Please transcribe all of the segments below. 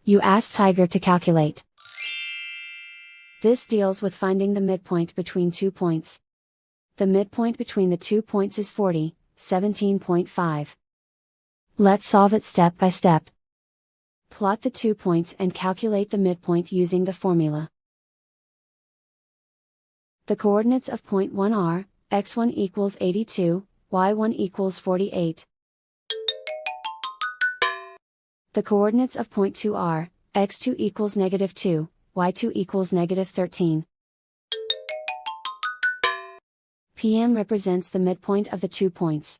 You ask Tiger to calculate. This deals with finding the midpoint between 2 points. The midpoint between the 2 points is 40, 17.5. Let's solve it step by step. Plot the 2 points and calculate the midpoint using the formula. The coordinates of point 1 are, x1 equals 82, y1 equals 48. The coordinates of point 2 are, x2 equals -2, y2 equals -13. PM represents the midpoint of the 2 points.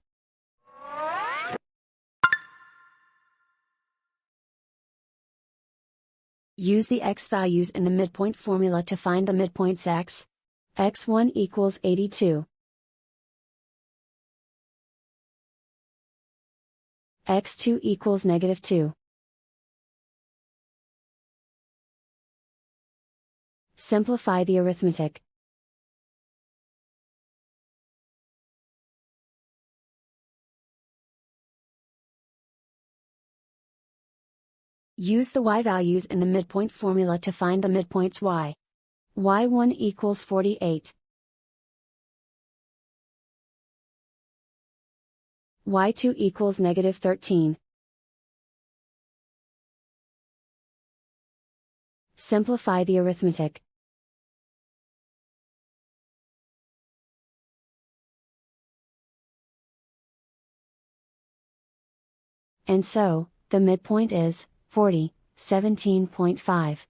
Use the x values in the midpoint formula to find the midpoints x. x1 equals 82. x2 equals -2. Simplify the arithmetic. Use the y values in the midpoint formula to find the midpoints y. y1 equals 48. y2 equals -13. Simplify the arithmetic. And so, the midpoint is 40, 17.5.